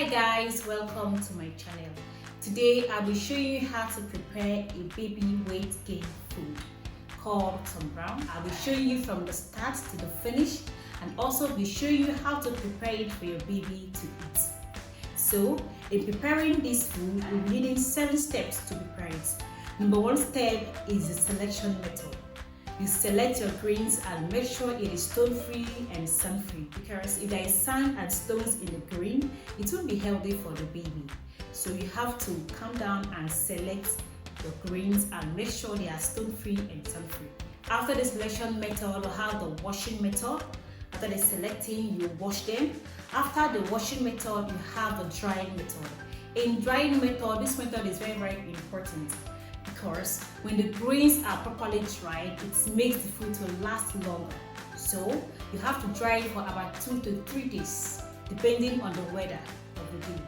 Hi guys, welcome to my channel. Today I'll be showing you how to prepare a baby weight gain food called Tom Brown. I'll be showing you from the start to the finish and also be showing you how to prepare it for your baby to eat. So in preparing this food, we'll be needing 7 steps to prepare it. Number 1 step is the selection method. You select your greens and make sure it is stone-free and sand-free, because if there is sand and stones in the green, it won't be healthy for the baby. So you have to calm down and select your greens and make sure they are stone-free and sand-free. After the selection method, we have the washing method. After the selecting, you wash them. After the washing method, you have the drying method. In drying method, this method is very, very important, because when the grains are properly dried, it makes the food to last longer. So you have to dry it for about 2 to 3 days, depending on the weather of the day.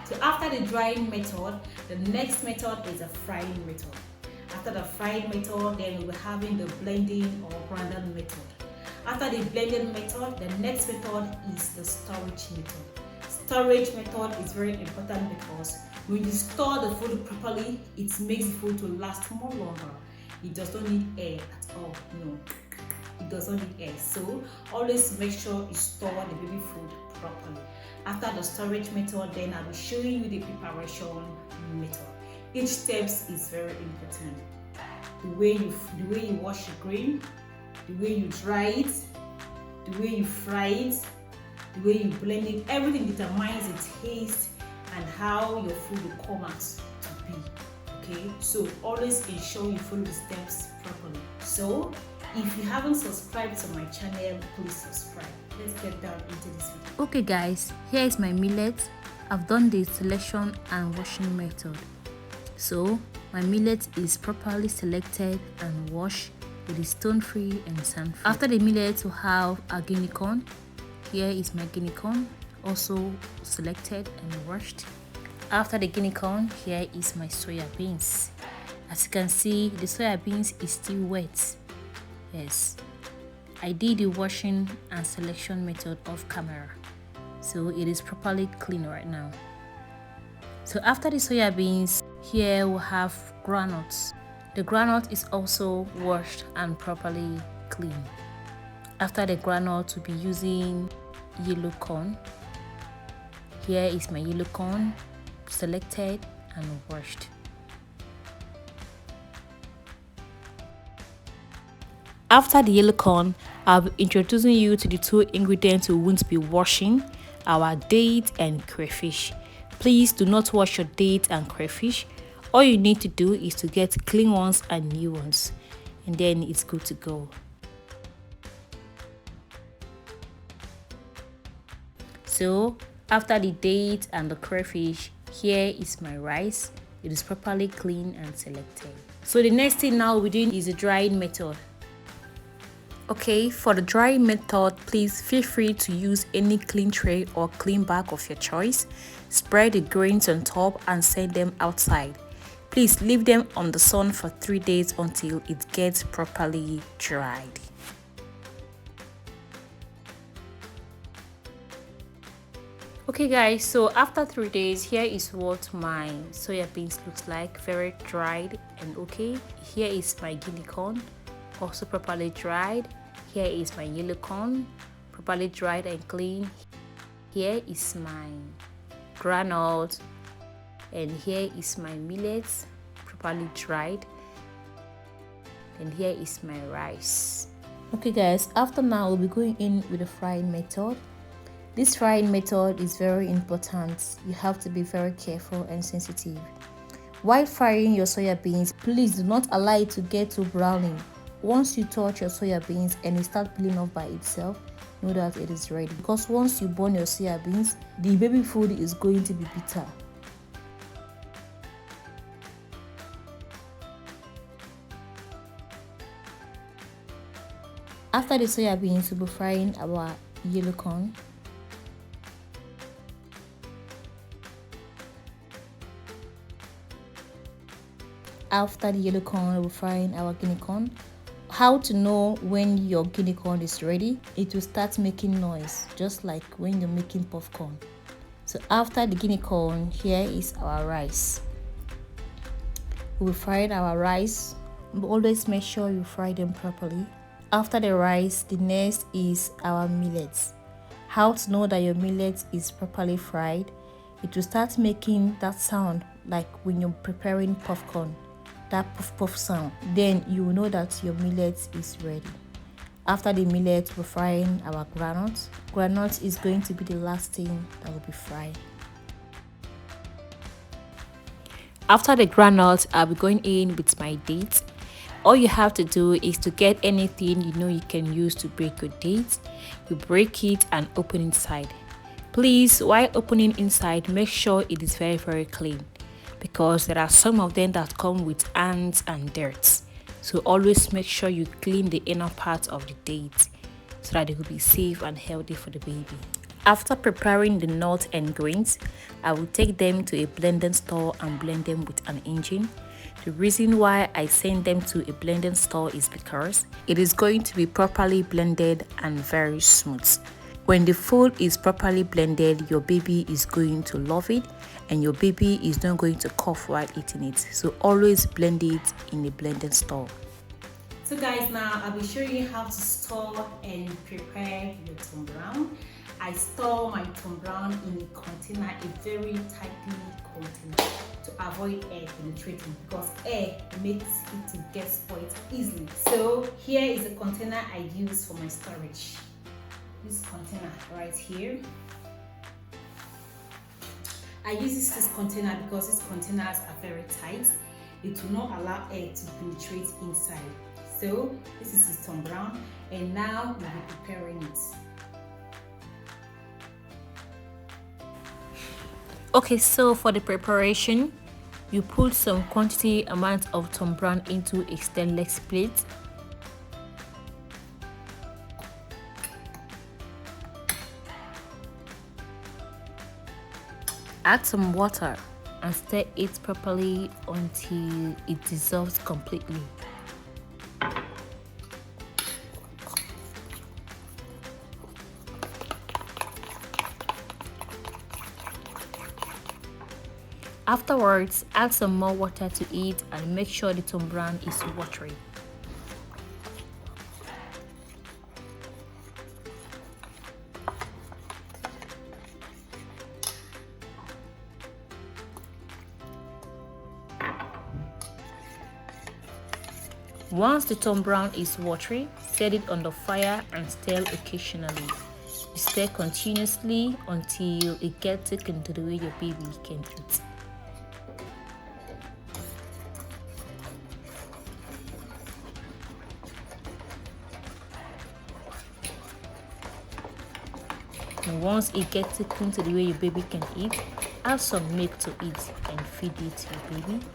So after the drying method, the next method is a frying method. After the frying method, then we're having the blending or grinding method. After the blending method, the next method is the storage method. Storage method is very important because when you store the food properly, it makes the food to last more longer. It does not need air at all. No, it does not need air. So always make sure you store the baby food properly. After the storage method, then I'll be showing you the preparation method. Each step is very important. The way you wash your grain, the way you dry it, the way you fry it, the way you blend it, everything determines the taste and how your food will come out to be. Okay, so always ensure you follow the steps properly. So if you haven't subscribed to my channel, please subscribe. Let's get down into this video. Okay guys, here is my millet. I've done the selection and washing method. So my millet is properly selected and washed. It is stone free and sand free. After the millet, we have a Guinea corn. Here is my Guinea corn, also selected and washed. After the Guinea corn, here is my soya beans. As you can see, the soya beans is still wet. Yes, I did the washing and selection method off camera, so it is properly clean right now. So after the soya beans, here we have granules. The granite is also washed and properly clean. After the granite, we'll be using yellow corn. Here is my yellow corn, selected and washed. After the yellow corn, I'll be introducing you to the 2 ingredients we won't be washing, our date and crayfish. Please do not wash your date and crayfish. All you need to do is to get clean ones and new ones, and then it's good to go. So after the date and the crayfish, here is my rice. It is properly clean and selected. So the next thing now we're doing is the drying method. Okay, for the drying method, please feel free to use any clean tray or clean bag of your choice. Spread the grains on top and send them outside. Please leave them on the sun for 3 days until it gets properly dried. Okay guys, so after 3 days, here is what my soya beans looks like, very dried and okay. Here is my Guinea corn, also properly dried. Here is my yellow corn, properly dried and clean. Here is my granite, and here is my millet, properly dried, and here is my rice. Okay guys, after now we'll be going in with the frying method. This frying method is very important. You have to be very careful and sensitive. While frying your soya beans, please do not allow it to get to browning. Once you touch your soya beans and it starts peeling off by itself, know that it is ready. Because once you burn your soya beans, the baby food is going to be bitter. After the soya beans, we'll be frying our yellow corn. After the yellow corn, we'll frying our Guinea corn. How to know when your Guinea corn is ready? It will start making noise, just like when you're making popcorn. So after the Guinea corn, here is our rice. We fried our rice, but always make sure you fry them properly. After the rice, the next is our millets. How to know that your millet is properly fried? It will start making that sound like when you're preparing popcorn, that puff puff sound. Then you will know that your millet is ready. After the millet, we're frying our groundnut. Groundnut is going to be the last thing that will be fried. After the groundnut, I'll be going in with my dates. All you have to do is to get anything you know you can use to break your dates. You break it and open inside. Please, while opening inside, make sure it is very clean, because there are some of them that come with ants and dirt. So always make sure you clean the inner part of the date so that it will be safe and healthy for the baby. After preparing the nuts and grains, I will take them to a blending store and blend them with an engine. The reason why I send them to a blending store is because it is going to be properly blended and very smooth. When the food is properly blended, your baby is going to love it and your baby is not going to cough while eating it. So always blend it in a blending store. So guys, now I'll be showing you how to store and prepare your tom brown. I store my tom brown in a container, a very tightly container, to avoid air penetrating, because air makes it to get spoiled easily. So here is the container I use for my storage. This container right here. I use this container because these containers are very tight. It will not allow air to penetrate inside. So this is the tom brown, and now we'll be preparing it. Okay, so for the preparation, you put some quantity amount of tom brown into a stainless plate. Add some water and stir it properly until it dissolves completely. Afterwards, add some more water to it and make sure the tom brown is watery. Once the tom brown is watery, set it on the fire and stir occasionally. You stir continuously until it gets thick into the way your baby can eat. And once it gets thickened to the way your baby can eat, add some milk to it and feed it to your baby.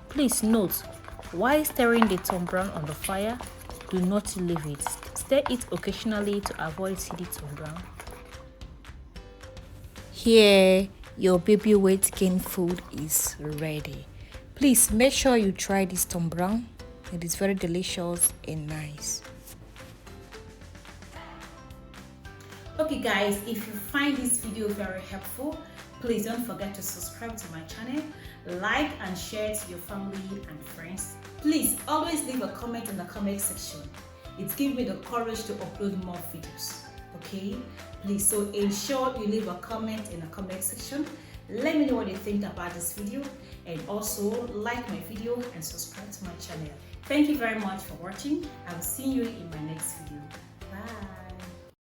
Please note, while stirring the tom brown on the fire, do not leave it. Stir it occasionally to avoid seedy tom brown. Here, your baby weight gain food is ready. Please make sure you try this tom brown. It is very delicious and nice. Okay guys, if you find this video very helpful, please don't forget to subscribe to my channel, like and share to your family and friends. Please always leave a comment in the comment section. It gives me the courage to upload more videos. Okay, please, so ensure you leave a comment in the comment section. Let me know what you think about this video, and also like my video and subscribe to my channel. Thank you very much for watching. I will see you in my next video. Bye.